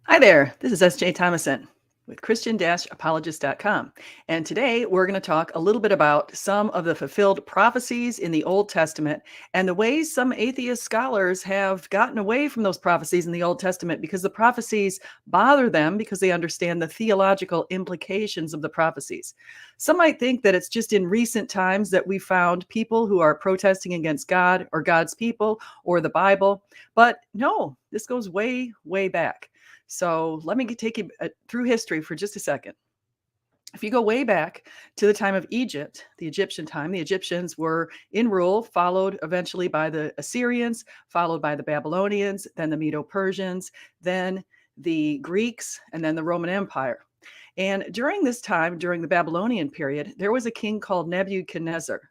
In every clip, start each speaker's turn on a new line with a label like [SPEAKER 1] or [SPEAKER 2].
[SPEAKER 1] Hi there, this is S.J. Thomason with Christian-Apologist.com. And today we're going to talk a little bit about some of the fulfilled prophecies in the Old Testament and the ways some atheist scholars have gotten away from those prophecies in the Old Testament because the prophecies bother them because they understand the theological implications of the prophecies. Some might think that it's just in recent times that we found people who are protesting against God or God's people or the Bible, but no, this goes way, way back. So let me take you through history for just a second. If you go way back to the time of Egypt, the Egyptian time, the Egyptians were in rule, followed eventually by the Assyrians, followed by the Babylonians, then the Medo-Persians, then the Greeks, and then the Roman Empire. And during this time, during the Babylonian period, there was a king called Nebuchadnezzar.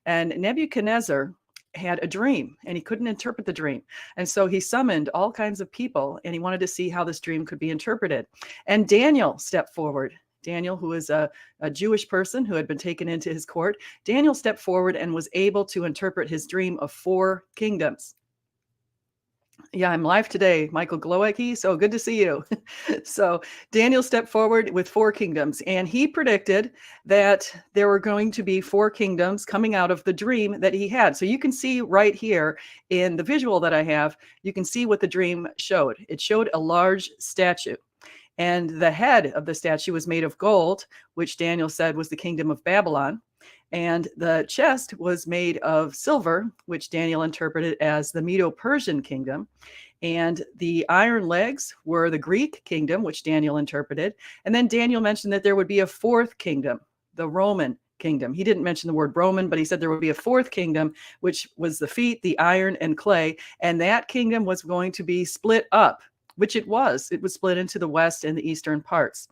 [SPEAKER 1] And Nebuchadnezzar had a dream and he couldn't interpret the dream. And so he summoned all kinds of people and he wanted to see how this dream could be interpreted. And Daniel stepped forward. Daniel, who is a Jewish person who had been taken into his court, Daniel stepped forward and was able to interpret his dream of 4 kingdoms. Yeah, I'm live today, Michael Glowacki. So good to see you. So Daniel stepped forward with 4 kingdoms, and he predicted that there were going to be 4 kingdoms coming out of the dream that he had. So you can see right here in the visual that I have, you can see what the dream showed. It showed a large statue. And the head of the statue was made of gold, which Daniel said was the kingdom of Babylon. And the chest was made of silver, which Daniel interpreted as the Medo-Persian kingdom. And the iron legs were the Greek kingdom, which Daniel interpreted. And then Daniel mentioned that there would be a 4th kingdom, the Roman kingdom. He didn't mention the word Roman, but he said there would be a 4th kingdom, which was the feet, the iron, and clay. And that kingdom was going to be split up, which it was. It was split into the west and the eastern parts.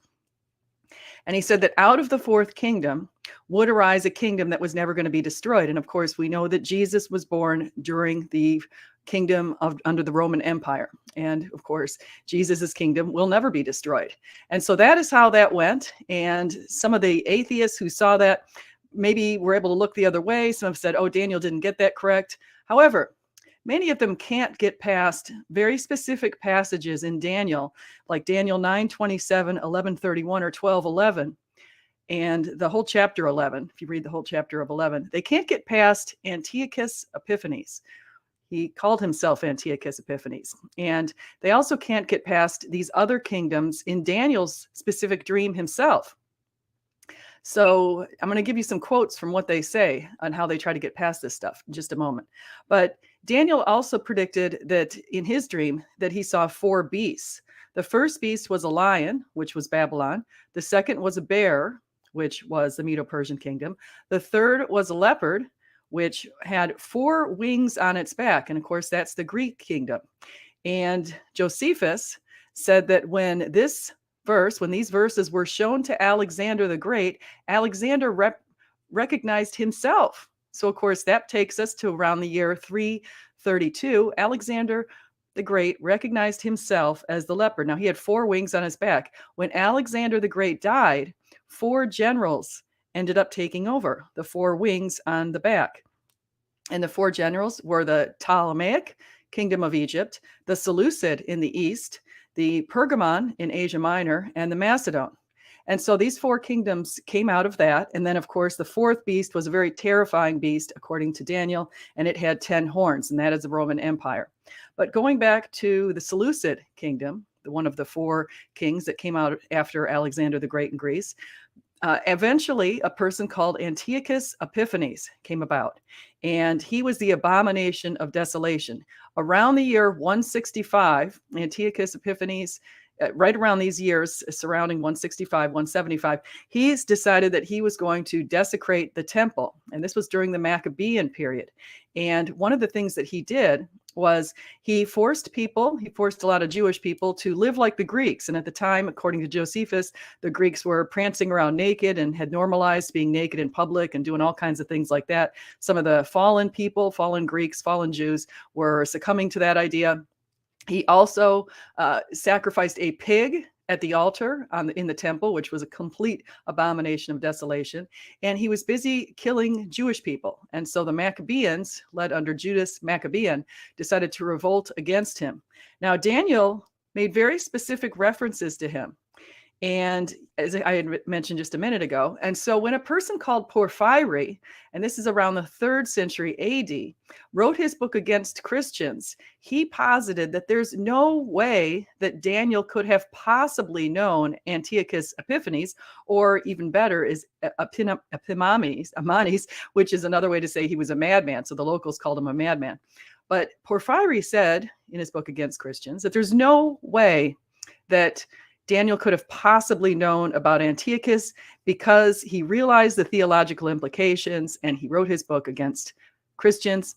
[SPEAKER 1] And he said that out of the 4th kingdom would arise a kingdom that was never going to be destroyed. And of course, we know that Jesus was born during the kingdom of under the Roman Empire. And of course, Jesus's kingdom will never be destroyed. And so that is how that went. And some of the atheists who saw that maybe were able to look the other way. Some have said, oh, Daniel didn't get that correct. However, many of them can't get past very specific passages in Daniel, like Daniel 9:27, 11:31, or 12:11, and the whole chapter 11. If you read the whole chapter of 11, they can't get past Antiochus Epiphanes. He called himself Antiochus Epiphanes. And they also can't get past these other kingdoms in Daniel's specific dream himself. So I'm going to give you some quotes from what they say on how they try to get past this stuff in just a moment. But Daniel also predicted that in his dream that he saw 4 beasts. The first beast was a lion, which was Babylon. The second was a bear, which was the Medo-Persian kingdom. The third was a leopard, which had 4 wings on its back. And of course, that's the Greek kingdom. And Josephus said that when these verses were shown to Alexander the Great, Alexander recognized himself. So, of course, that takes us to around the year 332. Alexander the Great recognized himself as the leopard. Now, he had 4 wings on his back. When Alexander the Great died, 4 generals ended up taking over the 4 wings on the back. And the 4 generals were the Ptolemaic kingdom of Egypt, the Seleucid in the east, the Pergamon in Asia Minor, and the Macedon. And so these 4 kingdoms came out of that. And then, of course, the 4th beast was a very terrifying beast, according to Daniel, and it had 10 horns, and that is the Roman Empire. But going back to the Seleucid kingdom, one of the 4 kings that came out after Alexander the Great in Greece, eventually a person called Antiochus Epiphanes came about, and he was the abomination of desolation. Around the year 165, Antiochus Epiphanes, right around these years surrounding 165, 175, he's decided that he was going to desecrate the temple. And this was during the Maccabean period. And one of the things that he did was he forced a lot of Jewish people to live like the Greeks. And at the time, according to Josephus, the Greeks were prancing around naked and had normalized being naked in public and doing all kinds of things like that. Some of the fallen people, fallen Greeks, fallen Jews were succumbing to that idea. He also sacrificed a pig at the altar in the temple, which was a complete abomination of desolation. And he was busy killing Jewish people. And so the Maccabeans, led under Judas Maccabean, decided to revolt against him. Now, Daniel made very specific references to him. And as I had mentioned just a minute ago, and so when a person called Porphyry, and this is around the 3rd century AD, wrote his book against Christians, he posited that there's no way that Daniel could have possibly known Antiochus Epiphanes, or even better is Epimanes, which is another way to say he was a madman. So the locals called him a madman. But Porphyry said in his book against Christians that there's no way that Daniel could have possibly known about Antiochus because he realized the theological implications and he wrote his book against Christians.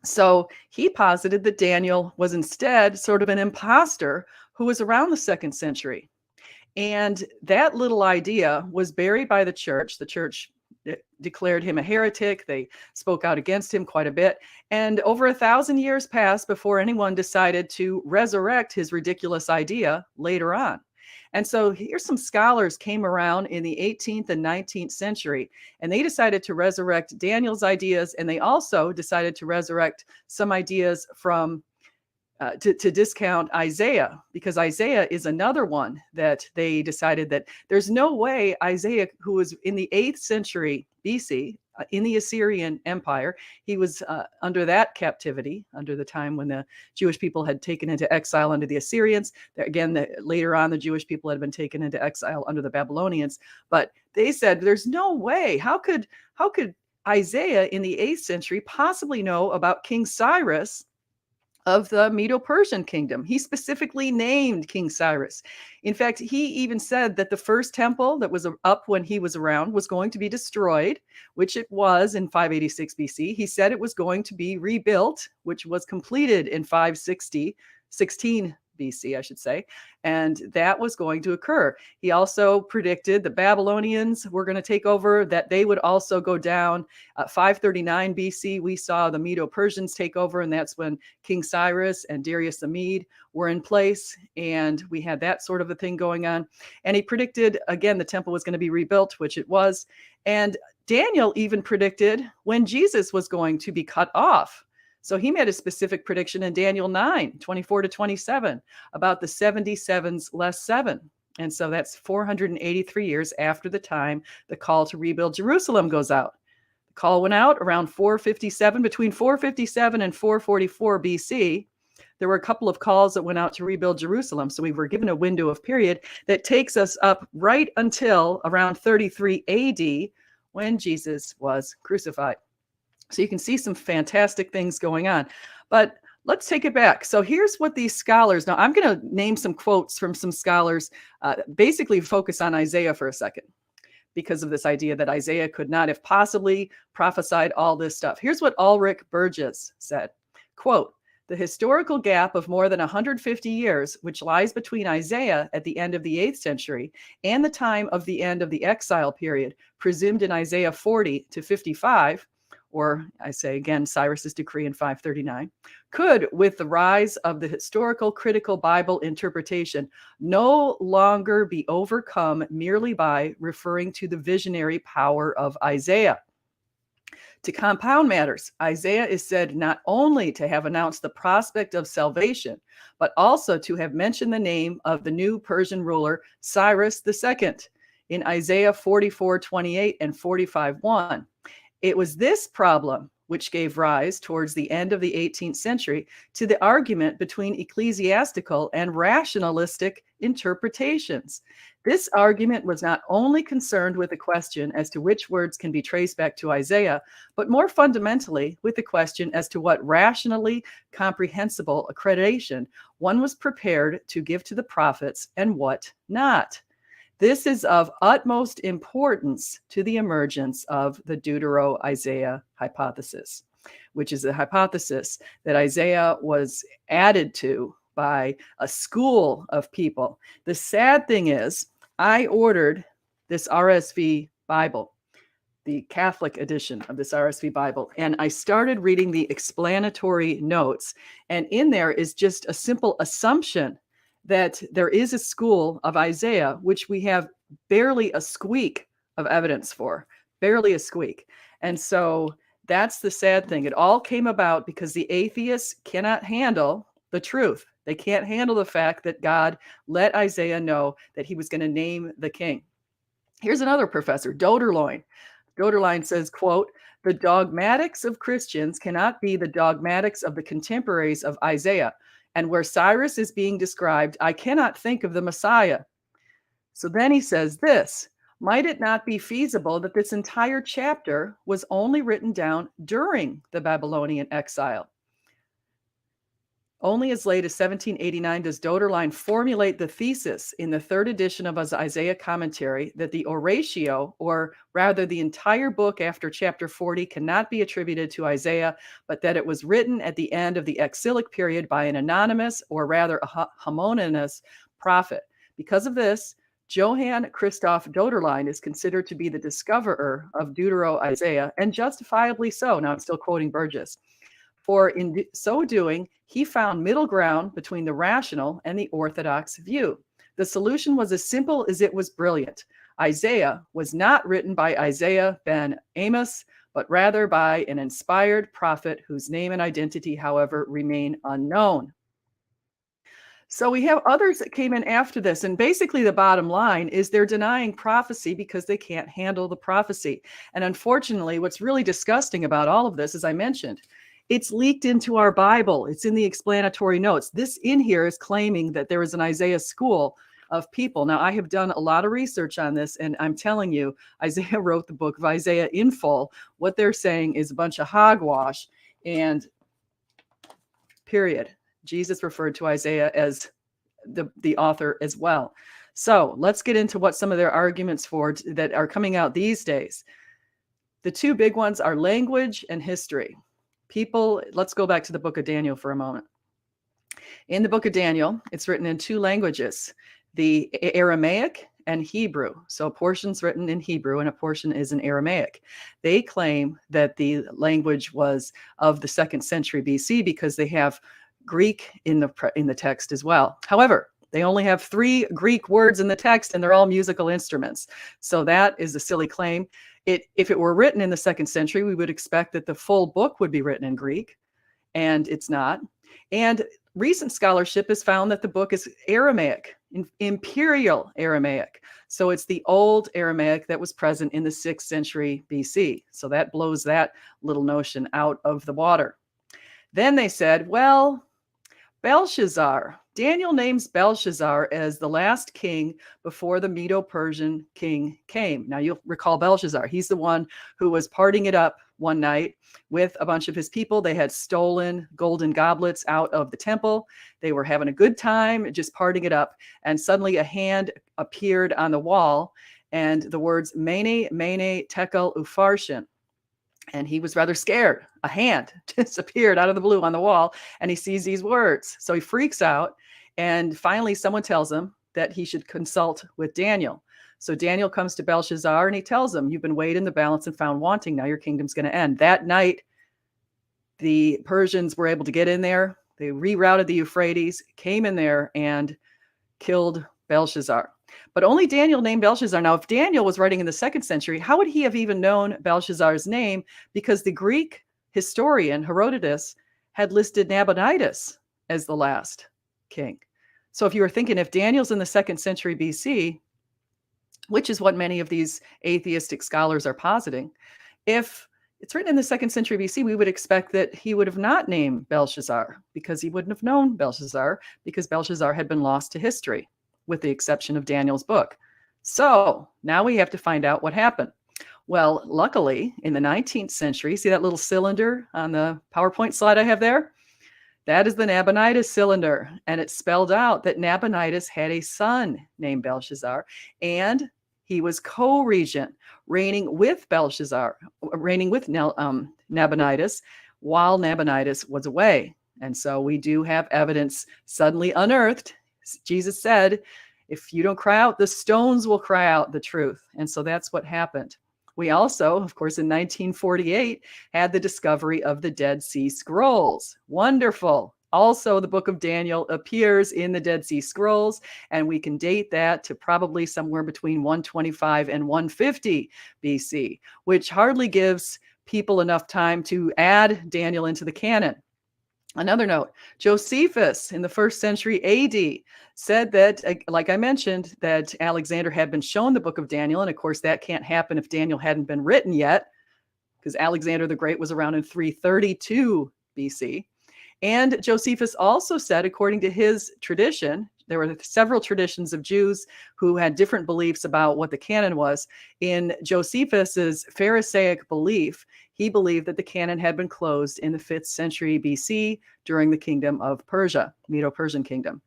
[SPEAKER 1] So he posited that Daniel was instead sort of an imposter who was around the 2nd century. And that little idea was buried by the church. The church declared him a heretic. They spoke out against him quite a bit. And over 1,000 years passed before anyone decided to resurrect his ridiculous idea later on. And so here's some scholars came around in the 18th and 19th century, and they decided to resurrect Daniel's ideas. And they also decided to resurrect some ideas from to discount Isaiah, because Isaiah is another one that they decided that there's no way Isaiah, who was in the 8th century BC, in the Assyrian Empire, he was under that captivity, under the time when the Jewish people had taken into exile under the Assyrians. Again, later on, the Jewish people had been taken into exile under the Babylonians. But they said, there's no way. How could Isaiah in the 8th century possibly know about King Cyrus of the Medo-Persian kingdom? He specifically named King Cyrus. In fact, he even said that the first temple that was up when he was around was going to be destroyed, which it was in 586 BC. He said it was going to be rebuilt, which was completed in 516 BC, I should say, and that was going to occur. He also predicted the Babylonians were going to take over, that they would also go down. 539 BC, we saw the Medo-Persians take over, and that's when King Cyrus and Darius the Mede were in place, and we had that sort of a thing going on. And he predicted, again, the temple was going to be rebuilt, which it was. And Daniel even predicted when Jesus was going to be cut off. So he made a specific prediction in Daniel 9:24-27 about the 77s less 7. And so that's 483 years after the time the call to rebuild Jerusalem goes out. The call went out around 457, between 457 and 444 BC. There were a couple of calls that went out to rebuild Jerusalem. So we were given a window of period that takes us up right until around 33 AD when Jesus was crucified. So you can see some fantastic things going on. But let's take it back. So here's what these scholars, now I'm going to name some quotes from some scholars, basically focus on Isaiah for a second, because of this idea that Isaiah could not have possibly prophesied all this stuff. Here's what Ulrich Burges said, quote, "The historical gap of more than 150 years, which lies between Isaiah at the end of the 8th century and the time of the end of the exile period, presumed in Isaiah 40 to 55, or I say again, Cyrus's decree in 539, could, with the rise of the historical critical Bible interpretation, no longer be overcome merely by referring to the visionary power of Isaiah. To compound matters, Isaiah is said not only to have announced the prospect of salvation, but also to have mentioned the name of the new Persian ruler, Cyrus II, in Isaiah 44:28 and 45:1. It was this problem which gave rise, towards the end of the 18th century, to the argument between ecclesiastical and rationalistic interpretations. This argument was not only concerned with the question as to which words can be traced back to Isaiah, but more fundamentally with the question as to what rationally comprehensible accreditation one was prepared to give to the prophets and what not. This is of utmost importance to the emergence of the deutero-Isaiah hypothesis, which is a hypothesis that Isaiah was added to by a school of people. The sad thing is, I ordered this RSV Bible, the Catholic edition of this RSV Bible, and I started reading the explanatory notes, and in there is just a simple assumption that there is a school of Isaiah, which we have barely a squeak of evidence for, barely a squeak. And so that's the sad thing. It all came about because the atheists cannot handle the truth. They can't handle the fact that God let Isaiah know that he was going to name the king. Here's another professor, Döderlein. Döderlein says, quote, "The dogmatics of Christians cannot be the dogmatics of the contemporaries of Isaiah. And where Cyrus is being described, I cannot think of the Messiah." So then he says this, might it not be feasible that this entire chapter was only written down during the Babylonian exile? Only as late as 1789 does Döderlein formulate the thesis in the third edition of his Isaiah commentary that the oratio, or rather the entire book after chapter 40, cannot be attributed to Isaiah, but that it was written at the end of the exilic period by an anonymous, or rather a homonymous prophet. Because of this, Johann Christoph Döderlein is considered to be the discoverer of deutero-Isaiah, and justifiably so. Now I'm still quoting Burges. For in so doing, he found middle ground between the rational and the orthodox view. The solution was as simple as it was brilliant. Isaiah was not written by Isaiah ben Amos, but rather by an inspired prophet whose name and identity, however, remain unknown. So we have others that came in after this. And basically the bottom line is they're denying prophecy because they can't handle the prophecy. And unfortunately, what's really disgusting about all of this, as I mentioned, it's leaked into our Bible. It's in the explanatory notes. This in here is claiming that there is an Isaiah school of people. Now, I have done a lot of research on this, and I'm telling you, Isaiah wrote the book of Isaiah in full. What they're saying is a bunch of hogwash, and period. Jesus referred to Isaiah as the author as well. So let's get into what some of their arguments for that are coming out these days. The two big ones are language and history. People, let's go back to the book of Daniel for a moment. In the book of Daniel, it's written in two languages, the Aramaic and Hebrew. So a portion's written in Hebrew and a portion is in Aramaic. They claim that the language was of the 2nd century BC because they have Greek in the text as well. However, they only have 3 Greek words in the text and they're all musical instruments. So that is a silly claim. If it were written in the 2nd century, we would expect that the full book would be written in Greek, and it's not. And recent scholarship has found that the book is Aramaic, Imperial Aramaic. So it's the old Aramaic that was present in the 6th century BC. So that blows that little notion out of the water. Then they said, well, Belshazzar. Daniel names Belshazzar as the last king before the Medo-Persian king came. Now you'll recall Belshazzar. He's the one who was partying it up one night with a bunch of his people. They had stolen golden goblets out of the temple. They were having a good time, just partying it up. And suddenly a hand appeared on the wall and the words Mene, Mene, Tekel, Upharsin. And he was rather scared. A hand disappeared out of the blue on the wall, and he sees these words. So he freaks out, and finally someone tells him that he should consult with Daniel. So Daniel comes to Belshazzar, and he tells him, you've been weighed in the balance and found wanting. Now your kingdom's going to end. That night, the Persians were able to get in there. They rerouted the Euphrates, came in there, and killed Belshazzar. But only Daniel named Belshazzar. Now, if Daniel was writing in the 2nd century, how would he have even known Belshazzar's name? Because the Greek historian Herodotus had listed Nabonidus as the last king. So if you were thinking, if Daniel's in the 2nd century BC, which is what many of these atheistic scholars are positing, if it's written in the 2nd century BC, we would expect that he would have not named Belshazzar because he wouldn't have known Belshazzar because Belshazzar had been lost to history, with the exception of Daniel's book. So now we have to find out what happened. Well, luckily, in the 19th century, see that little cylinder on the PowerPoint slide I have there? That is the Nabonidus cylinder, and it spelled out that Nabonidus had a son named Belshazzar, and he was co-regent, reigning with Belshazzar, reigning with Nabonidus, while Nabonidus was away. And so we do have evidence suddenly unearthed. Jesus said, if you don't cry out, the stones will cry out the truth. And so that's what happened. We also, of course, in 1948, had the discovery of the Dead Sea Scrolls. Wonderful. Also, the book of Daniel appears in the Dead Sea Scrolls, and we can date that to probably somewhere between 125 and 150 BC, which hardly gives people enough time to add Daniel into the canon. Another note, Josephus in the 1st century AD said that, like I mentioned, that Alexander had been shown the book of Daniel. And of course, that can't happen if Daniel hadn't been written yet, because Alexander the Great was around in 332 BC. And Josephus also said, according to his tradition, there were several traditions of Jews who had different beliefs about what the canon was. In Josephus's Pharisaic belief, he believed that the canon had been closed in the 5th century BC during the kingdom of Persia, Medo-Persian kingdom.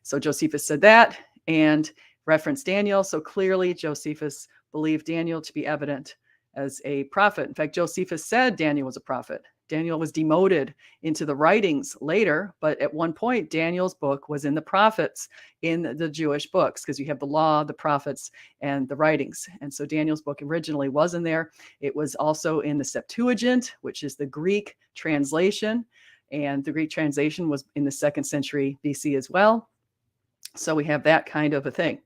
[SPEAKER 1] So Josephus said that and referenced Daniel. So clearly Josephus believed Daniel to be evident as a prophet. In fact, Josephus said Daniel was a prophet. Daniel was demoted into the writings later, but at one point, Daniel's book was in the prophets, in the Jewish books, because you have the law, the prophets, and the writings. And so Daniel's book originally was in there. It was also in the Septuagint, which is the Greek translation. And the Greek translation was in the 2nd century BC as well. So we have that kind of a thing.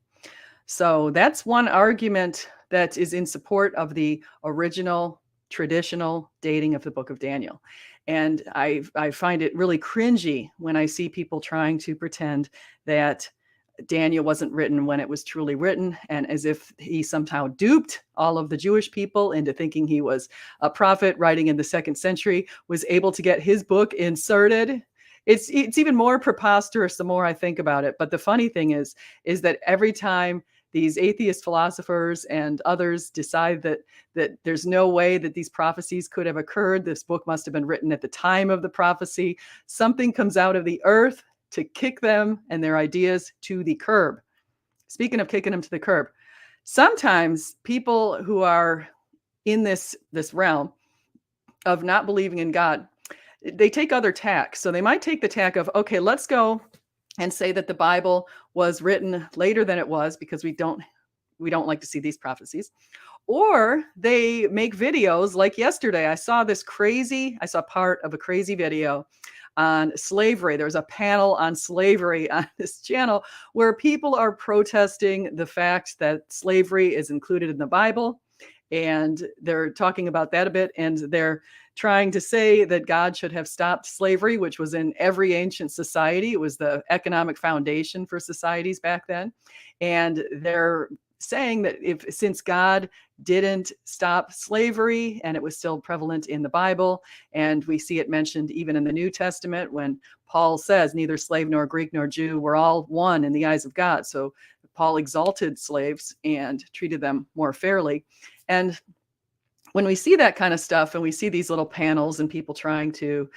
[SPEAKER 1] So that's one argument that is in support of the original traditional dating of the book of Daniel. And I find it really cringy when I see people trying to pretend that Daniel wasn't written when it was truly written, and as if he somehow duped all of the Jewish people into thinking he was a prophet writing in the 2nd century, was able to get his book inserted. It's even more preposterous the more I think about it. But the funny thing is that every time these atheist philosophers and others decide that there's no way that these prophecies could have occurred, this book must have been written at the time of the prophecy, something comes out of the earth to kick them and their ideas to the curb. Speaking of kicking them to the curb, sometimes people who are in this realm of not believing in God, they take other tacks. So they might take the tack of, okay, let's go and say that the Bible was written later than it was because we don't like to see these prophecies. Or they make videos like yesterday. I saw part of a crazy video on slavery. There was a panel on slavery on this channel where people are protesting the fact that slavery is included in the Bible. And they're talking about that a bit. And they're trying to say that God should have stopped slavery, which was in every ancient society. It was the economic foundation for societies back then. And they're saying that since God didn't stop slavery and it was still prevalent in the Bible, and we see it mentioned even in the New Testament when Paul says neither slave nor Greek nor Jew, we're all one in the eyes of God. So Paul exalted slaves and treated them more fairly. And when we see that kind of stuff and we see these little panels and people trying to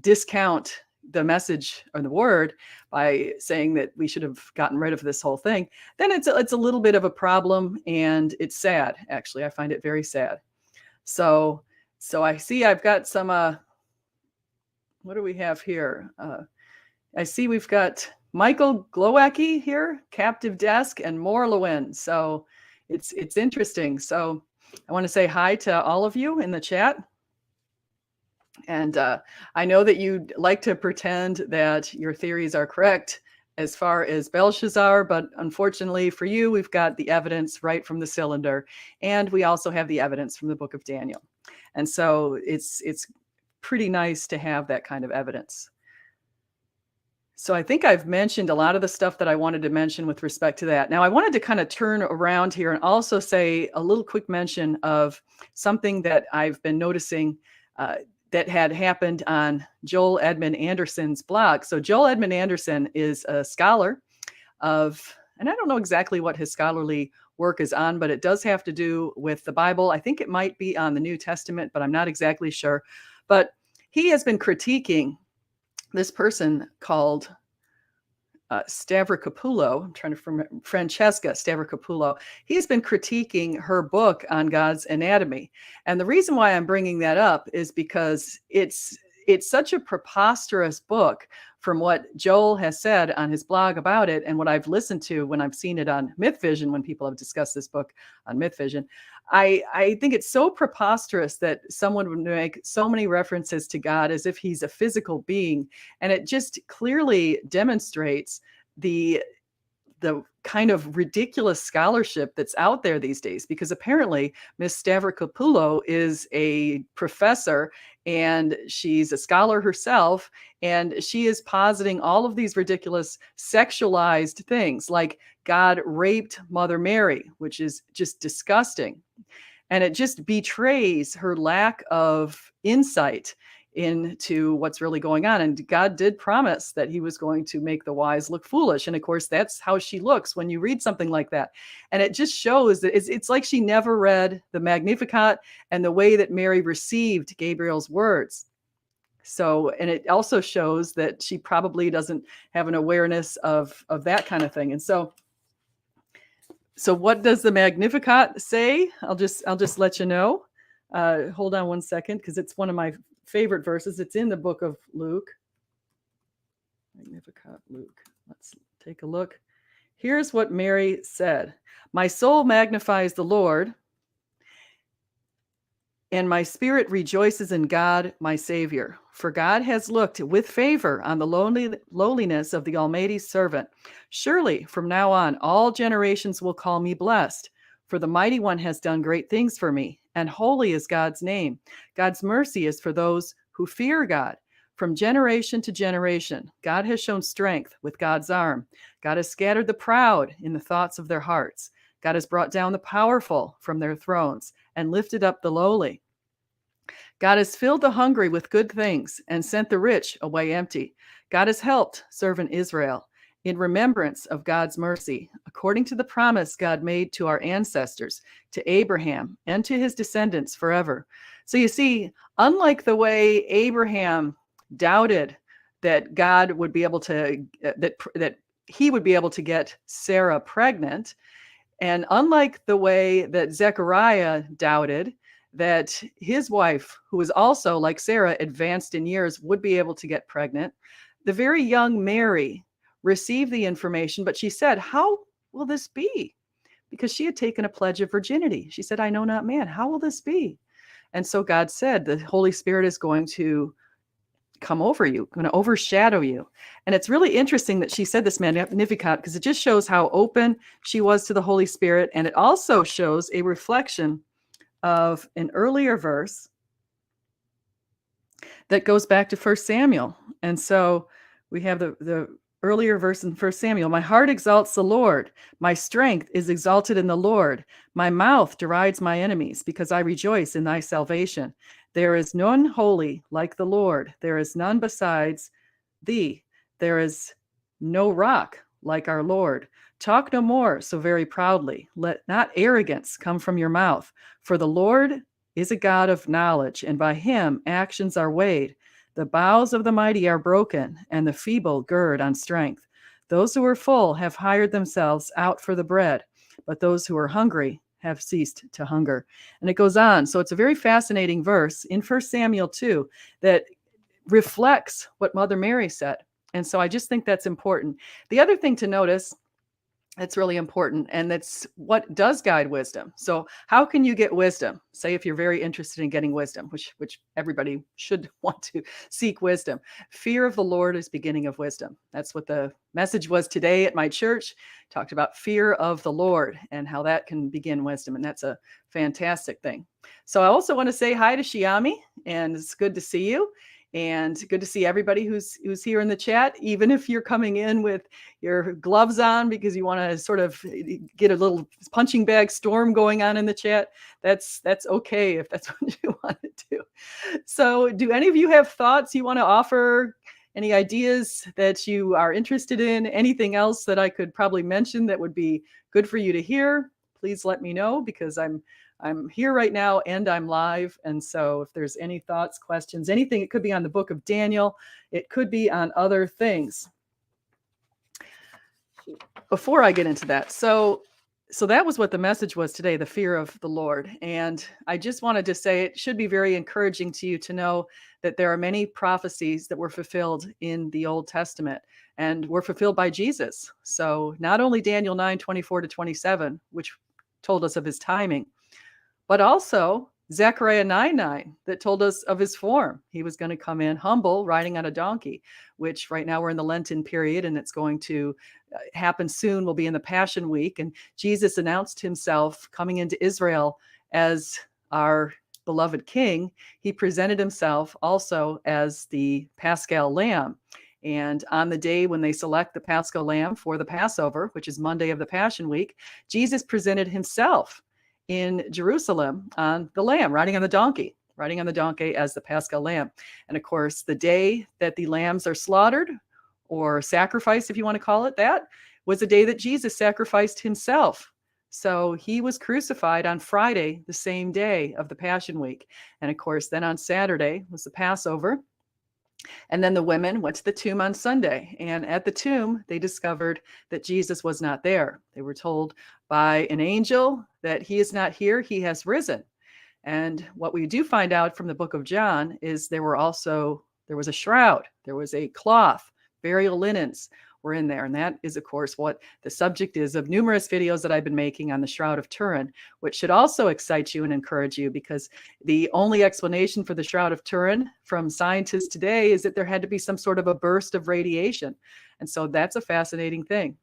[SPEAKER 1] discount the message or the word by saying that we should have gotten rid of this whole thing, then it's a little bit of a problem, and it's sad. Actually, I find it very sad. So I see I've got some what do we have here? I see we've got Michael Glowacki here, Captive Desk, and Morlowin. So it's interesting. So I want to say hi to all of you in the chat. And I know that you like to pretend that your theories are correct as far as Belshazzar, but unfortunately for you, we've got the evidence right from the cylinder, and we also have the evidence from the book of Daniel. And so it's pretty nice to have that kind of evidence. So I think I've mentioned a lot of the stuff that I wanted to mention with respect to that. Now, I wanted to kind of turn around here and also say a little quick mention of something that I've been noticing that had happened on Joel Edmund Anderson's blog. So Joel Edmund Anderson is a scholar and I don't know exactly what his scholarly work is on, but it does have to do with the Bible. I think it might be on the New Testament, but I'm not exactly sure. But he has been critiquing this person called Stavrakopoulou. I'm trying to Francesca Stavrakopoulou. He's been critiquing her book on God's anatomy. And the reason why I'm bringing that up is because it's such a preposterous book from what Joel has said on his blog about it and what I've listened to when I've seen it on MythVision, when people have discussed this book on MythVision. I think it's so preposterous that someone would make so many references to God as if he's a physical being. And it just clearly demonstrates the kind of ridiculous scholarship that's out there these days, because apparently Miss Stavrakopoulou is a professor and she's a scholar herself, and she is positing all of these ridiculous sexualized things, like God raped Mother Mary, which is just disgusting. And it just betrays her lack of insight into what's really going on. And God did promise that he was going to make the wise look foolish. And of course, that's how she looks when you read something like that. And it just shows that it's like she never read the Magnificat and the way that Mary received Gabriel's words. So, and it also shows that she probably doesn't have an awareness of that kind of thing. And so what does the Magnificat say? I'll just let you know. Hold on one second, because it's one of my favorite verses. It's in the book of Luke. Magnificat, Luke. Let's take a look. Here's what Mary said. My soul magnifies the Lord, and my spirit rejoices in God, my Savior. For God has looked with favor on the lowliness of the Almighty's servant. Surely from now on, all generations will call me blessed. For the Mighty One has done great things for me, and holy is God's name. God's mercy is for those who fear God. From generation to generation, God has shown strength with God's arm. God has scattered the proud in the thoughts of their hearts. God has brought down the powerful from their thrones and lifted up the lowly. God has filled the hungry with good things and sent the rich away empty. God has helped servant Israel in remembrance of God's mercy, according to the promise God made to our ancestors, to Abraham and to his descendants forever. So you see, unlike the way Abraham doubted that God would be able to, that he would be able to get Sarah pregnant, and unlike the way that Zechariah doubted that his wife, who was also like Sarah, advanced in years, would be able to get pregnant, the very young Mary received the information, but she said, how will this be? Because she had taken a pledge of virginity. She said, I know not man. How will this be? And so God said, the Holy Spirit is going to come over you, going to overshadow you. And it's really interesting that she said this Magnificat, because it just shows how open she was to the Holy Spirit. And it also shows a reflection of an earlier verse that goes back to 1 Samuel. And so we have the earlier verse in 1 Samuel. My heart exalts the Lord. My strength is exalted in the Lord. My mouth derides my enemies, because I rejoice in thy salvation. There is none holy like the Lord. There is none besides thee. There is no rock like our Lord. Talk no more so very proudly. Let not arrogance come from your mouth. For the Lord is a God of knowledge, and by him actions are weighed. The bows of the mighty are broken, and the feeble gird on strength. Those who are full have hired themselves out for the bread, but those who are hungry have ceased to hunger. And it goes on. So it's a very fascinating verse in 1 Samuel 2 that reflects what Mother Mary said. And so I just think that's important. The other thing to notice that's really important, and that's what does guide wisdom. So how can you get wisdom? Say if you're very interested in getting wisdom, which everybody should want to seek wisdom. Fear of the Lord is beginning of wisdom. That's what the message was today at my church. Talked about fear of the Lord and how that can begin wisdom, and that's a fantastic thing. So I also want to say hi to Shiami, and it's good to see you. And good to see everybody who's here in the chat, even if you're coming in with your gloves on because you want to sort of get a little punching bag storm going on in the chat. That's okay if that's what you want to do. So do any of you have thoughts you want to offer? Any ideas that you are interested in? Anything else that I could probably mention that would be good for you to hear? Please let me know, because I'm here right now and I'm live. And so if there's any thoughts, questions, anything, it could be on the book of Daniel. It could be on other things. Before I get into that, so that was what the message was today, the fear of the Lord. And I just wanted to say it should be very encouraging to you to know that there are many prophecies that were fulfilled in the Old Testament and were fulfilled by Jesus. So not only Daniel 9:24-27, which told us of his timing, but also Zechariah 9:9 that told us of his form. He was going to come in humble, riding on a donkey, which right now we're in the Lenten period, and it's going to happen soon. We'll be in the Passion Week, and Jesus announced himself coming into Israel as our beloved king, he presented himself also as the Paschal lamb. And on the day when they select the Paschal lamb for the Passover, which is Monday of the Passion Week, Jesus presented himself in Jerusalem on the lamb, riding on the donkey as the Paschal lamb. And of course, the day that the lambs are slaughtered, or sacrificed, if you want to call it that, was the day that Jesus sacrificed himself. So he was crucified on Friday, the same day of the Passion Week. And of course, then on Saturday was the Passover. And then the women went to the tomb on Sunday. And at the tomb, they discovered that Jesus was not there. They were told by an angel that he is not here, he has risen. And what we do find out from the book of John is there was a shroud, there was a cloth, burial linens were in there. And that is, of course, what the subject is of numerous videos that I've been making on the Shroud of Turin, which should also excite you and encourage you, because the only explanation for the Shroud of Turin from scientists today is that there had to be some sort of a burst of radiation. And so that's a fascinating thing.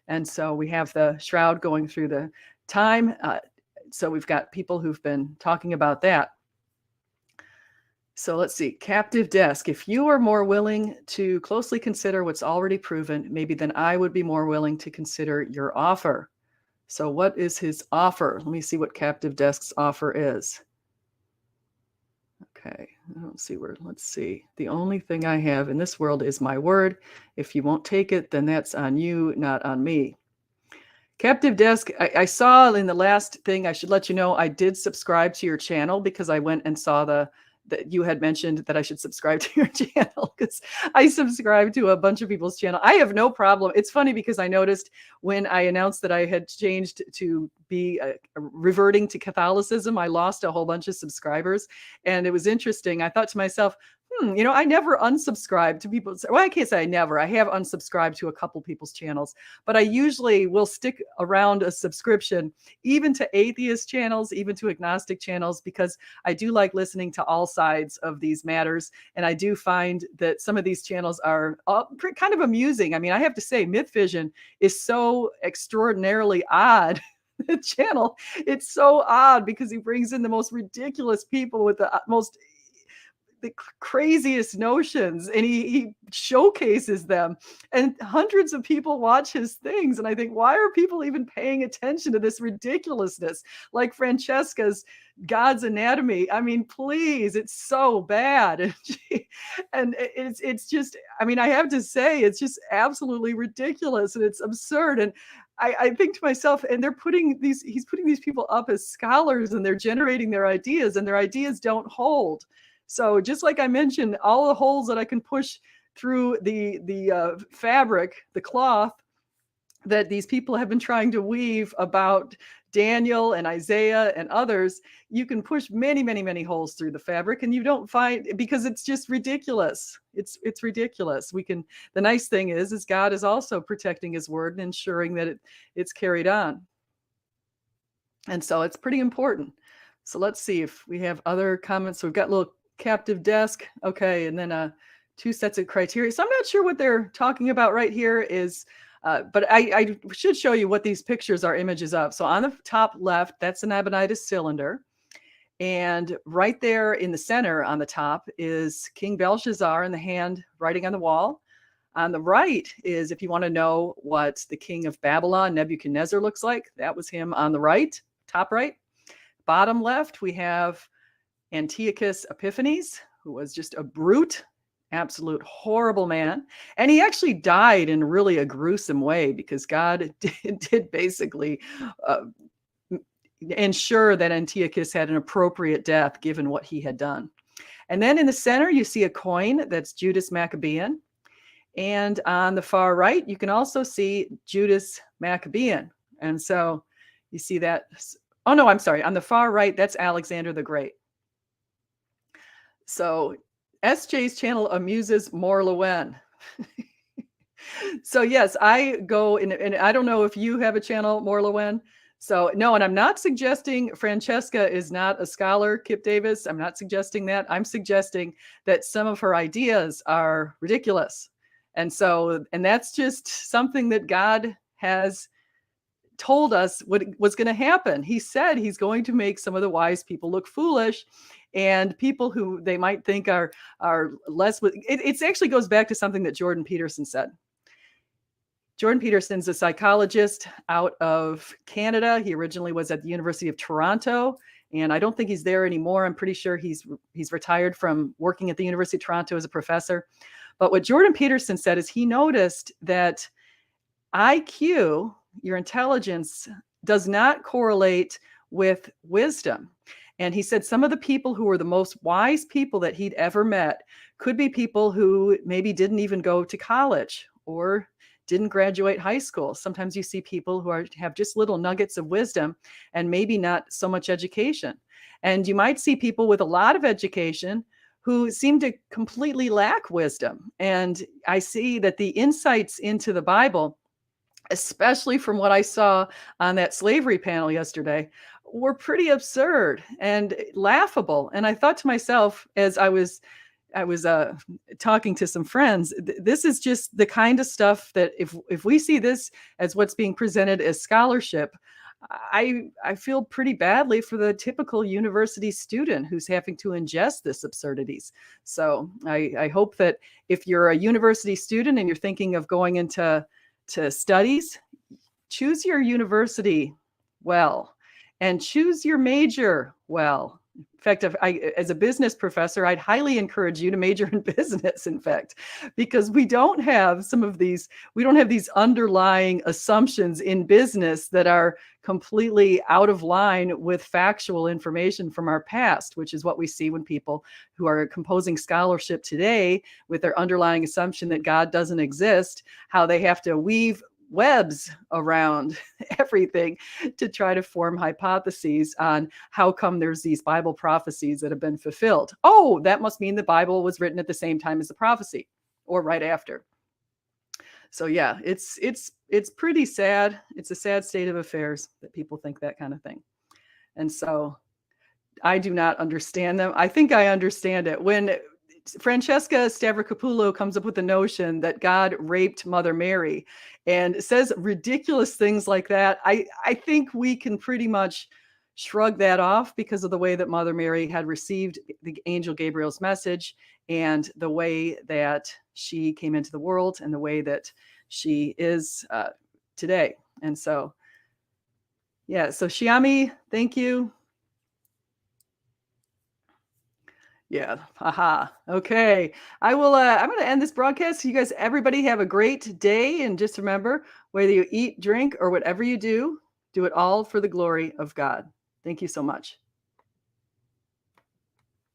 [SPEAKER 1] And so we have the shroud going through the time. So we've got people who've been talking about that. So let's see, captive desk. If you are more willing to closely consider what's already proven, maybe then I would be more willing to consider your offer. So what is his offer? Let me see what captive desk's offer is. Okay, I don't see where, let's see. The only thing I have in this world is my word. If you won't take it, then that's on you, not on me. Captive Desk, I saw in the last thing, I should let you know, I did subscribe to your channel because I went and saw that you had mentioned that I should subscribe to your channel, because I subscribe to a bunch of people's channel. I have no problem. It's funny because I noticed when I announced that I had changed to be reverting to Catholicism, I lost a whole bunch of subscribers. And it was interesting. I thought to myself, I never unsubscribe to people. Well, I can't say I never. I have unsubscribed to a couple people's channels, but I usually will stick around a subscription, even to atheist channels, even to agnostic channels, because I do like listening to all sides of these matters. And I do find that some of these channels are kind of amusing. I mean, I have to say, Myth Vision is so extraordinarily odd. The channel, it's so odd because he brings in the most ridiculous people with the craziest notions, and he showcases them, and hundreds of people watch his things. And I think, why are people even paying attention to this ridiculousness? Like Francesca's God's Anatomy. I mean, please, it's so bad. And it's just, I mean, I have to say, it's just absolutely ridiculous, and it's absurd. And I think to myself, and he's putting these people up as scholars, and they're generating their ideas, and their ideas don't hold. So just like I mentioned, all the holes that I can push through the fabric, the cloth, that these people have been trying to weave about Daniel and Isaiah and others, you can push many, many, many holes through the fabric, and you don't find, because it's just ridiculous. It's ridiculous. The nice thing is God is also protecting his word and ensuring that it's carried on. And so it's pretty important. So let's see if we have other comments. So we've got little captive desk. Okay. And then 2 sets of criteria. So I'm not sure what they're talking about right here is, but I should show you what these pictures are images of. So on the top left, that's an Nabonidus cylinder. And right there in the center on the top is King Belshazzar in the hand writing on the wall. On the right is, if you want to know what the king of Babylon, Nebuchadnezzar, looks like, that was him on the right, top right. Bottom left, we have Antiochus Epiphanes, who was just a brute, absolute horrible man. And he actually died in really a gruesome way, because God did basically ensure that Antiochus had an appropriate death given what he had done. And then in the center, you see a coin that's Judas Maccabean. And on the far right, you can also see Judas Maccabean. And so you see that. Oh, no, I'm sorry. On the far right, that's Alexander the Great. So SJ's channel amuses more Lowen. So yes, I go in, and I don't know if you have a channel, more Lowen. So no, and I'm not suggesting Francesca is not a scholar, Kip Davis. I'm not suggesting that. I'm suggesting that some of her ideas are ridiculous. And so, and that's just something that God has told us what was going to happen. He said he's going to make some of the wise people look foolish, and people who they might think are less. It actually goes back to something that Jordan Peterson said. Jordan Peterson's a psychologist out of Canada. He originally was at the University of Toronto, and I don't think he's there anymore. I'm pretty sure he's retired from working at the University of Toronto as a professor. But what Jordan Peterson said is he noticed that IQ, your intelligence, does not correlate with wisdom. And he said some of the people who were the most wise people that he'd ever met could be people who maybe didn't even go to college or didn't graduate high school. Sometimes you see people who have just little nuggets of wisdom and maybe not so much education. And you might see people with a lot of education who seem to completely lack wisdom. And I see that the insights into the Bible, especially from what I saw on that slavery panel yesterday, were pretty absurd and laughable. And I thought to myself, as I was talking to some friends, this is just the kind of stuff that if we see this as what's being presented as scholarship, I feel pretty badly for the typical university student who's having to ingest this absurdities. So I hope that if you're a university student and you're thinking of going into studies, choose your university well and choose your major well. In fact, as a business professor, I'd highly encourage you to major in business, in fact, because we don't have these underlying assumptions in business that are completely out of line with factual information from our past, which is what we see when people who are composing scholarship today with their underlying assumption that God doesn't exist, how they have to weave webs around everything to try to form hypotheses on how come there's these Bible prophecies that have been fulfilled. Oh, that must mean the Bible was written at the same time as the prophecy or right after. So yeah, it's pretty sad. It's a sad state of affairs that people think that kind of thing. And so I do not understand them. I think I understand it. When Francesca Stavrakopoulou comes up with the notion that God raped Mother Mary and says ridiculous things like that, I think we can pretty much shrug that off because of the way that Mother Mary had received the angel Gabriel's message and the way that she came into the world and the way that she is today. And so, yeah, so Shiami, thank you. Yeah. Haha. Okay. I'm going to end this broadcast. You guys, everybody have a great day. And just remember, whether you eat, drink, or whatever you do it all for the glory of God. Thank you so much.